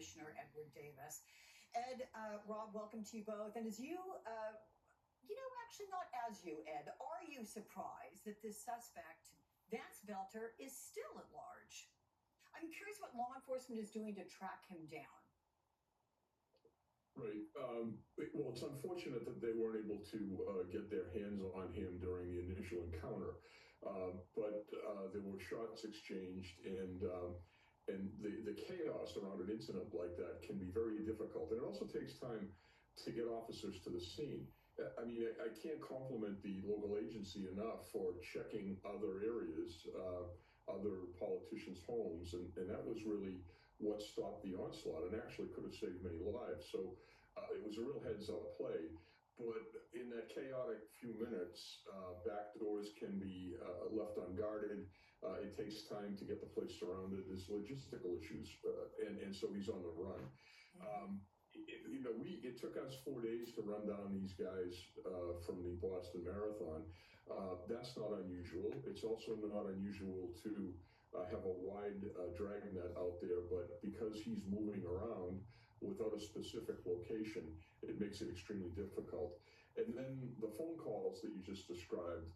Commissioner Edward Davis. Ed, Rob, welcome to you both. And as actually not as you, Ed, are you surprised that this suspect, Vance Belter, is still at large? I'm curious what law enforcement is doing to track him down. Right. Well, it's unfortunate that they weren't able to get their hands on him during the initial encounter, but there were shots exchanged, and the chaos around an incident like that can be very difficult. And it also takes time to get officers to the scene. I mean, I can't compliment the local agency enough for checking other areas, other politicians' homes, and that was really what stopped the onslaught and actually could have saved many lives. So it was a real heads-up play. But in that chaotic few minutes, back doors can be left unguarded. It takes time to get the place surrounded. There's logistical issues, and so he's on the run. It took us 4 days to run down these guys from the Boston Marathon. That's not unusual. It's also not unusual to have a wide dragnet out there, but because he's moving around without a specific location, it makes it extremely difficult. And then the phone calls that you just described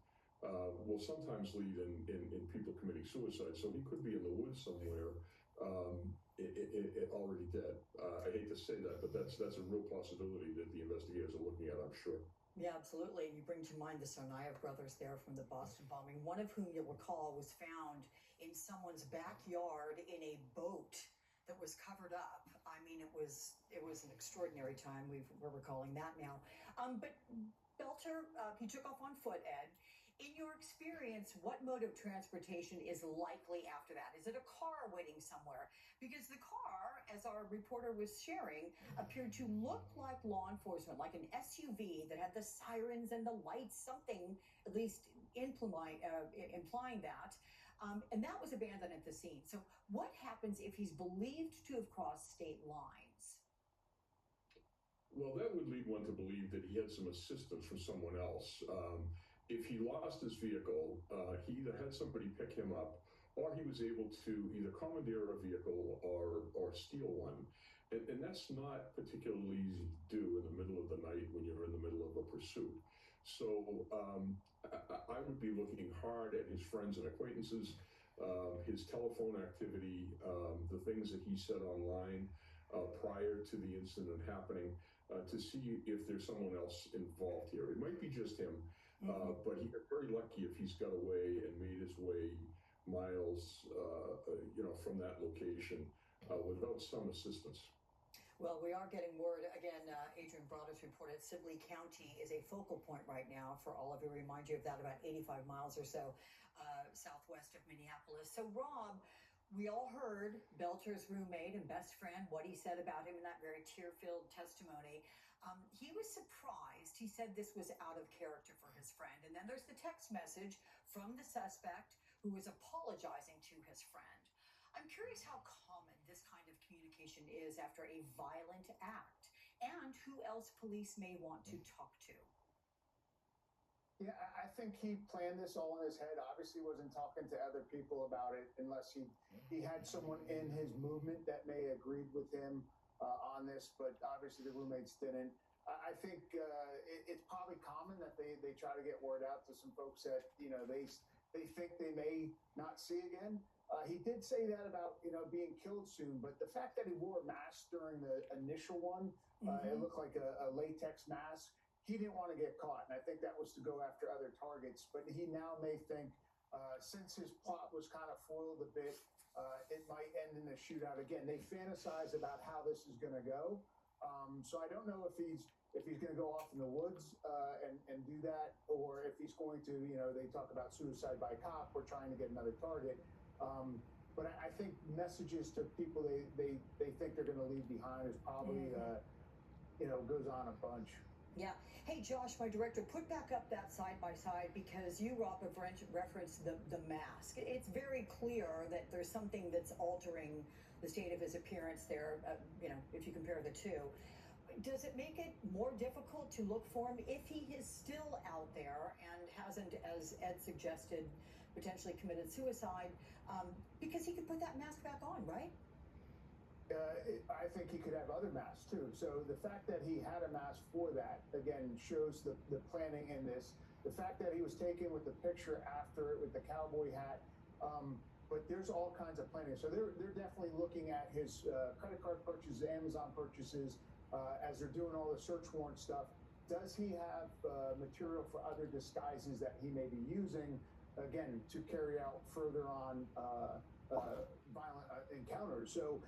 will sometimes lead in people committing suicide. So he could be in the woods somewhere, already dead. I hate to say that, but that's a real possibility that the investigators are looking at, I'm sure. Yeah, absolutely. You bring to mind the Tsarnaev brothers there from the Boston bombing, one of whom you'll recall was found in someone's backyard in a boat that was covered up. I mean, it was an extraordinary time. We're recalling that now. But Belter, he took off on foot, Ed. In your experience, what mode of transportation is likely after that? Is it a car waiting somewhere? Because the car, as our reporter was sharing, appeared to look like law enforcement, like an SUV that had the sirens and the lights, something at least implying that. And that was abandoned at the scene. So what happens if he's believed to have crossed state lines? Well, that would lead one to believe that he had some assistance from someone else. If he lost his vehicle, he either had somebody pick him up, or he was able to either commandeer a vehicle or steal one. And that's not particularly easy to do in the middle of the night when you're in the middle of a pursuit. So I would be looking hard at his friends and acquaintances, his telephone activity, the things that he said online prior to the incident happening, to see if there's someone else involved here. It might be just him, but he got very lucky if he's got away and made his way miles, from that location without some assistance. Well, we are getting word, again, Adrian Broadus reported Sibley County is a focal point right now for all of you. Remind you of that, about 85 miles or so southwest of Minneapolis. So, Rob, we all heard Belter's roommate and best friend, what he said about him in that very tear-filled testimony. He was surprised. He said this was out of character for his friend. And then there's the text message from the suspect who was apologizing to his friend. I'm curious how common this kind of communication is after a violent act, and who else police may want to talk to. Yeah, I think he planned this all in his head. Obviously wasn't talking to other people about it unless he had someone in his movement that may have agreed with him on this, but obviously the roommates didn't. I think it's probably common that they try to get word out to some folks that, they think they may not see again. He did say that about, being killed soon, but the fact that he wore a mask during the initial one, it looked like a latex mask. He didn't want to get caught, and I think that was to go after other targets. But he now may think, since his plot was kind of foiled a bit, it might end in a shootout again. They fantasize about how this is going to go. So I don't know if he's going to go off in the woods and do that, or if he's going to, they talk about suicide by cop or trying to get another target. But I think messages to people they think they're going to leave behind is probably, goes on a bunch. Yeah. Hey, Josh, my director, put back up that side-by-side because you, Rob, have referenced the mask. It's very clear that there's something that's altering the state of his appearance there, if you compare the two. Does it make it more difficult to look for him if he is still out there and hasn't, as Ed suggested, potentially committed suicide? Because he could put that mask back on, right? I think he could have other masks too. So the fact that he had a mask for that, again, shows the planning in this. The fact that he was taken with the picture after it with the cowboy hat, but there's all kinds of planning. So they're definitely looking at his credit card purchases, Amazon purchases, as they're doing all the search warrant stuff. Does he have material for other disguises that he may be using, again, to carry out further on violent encounters? So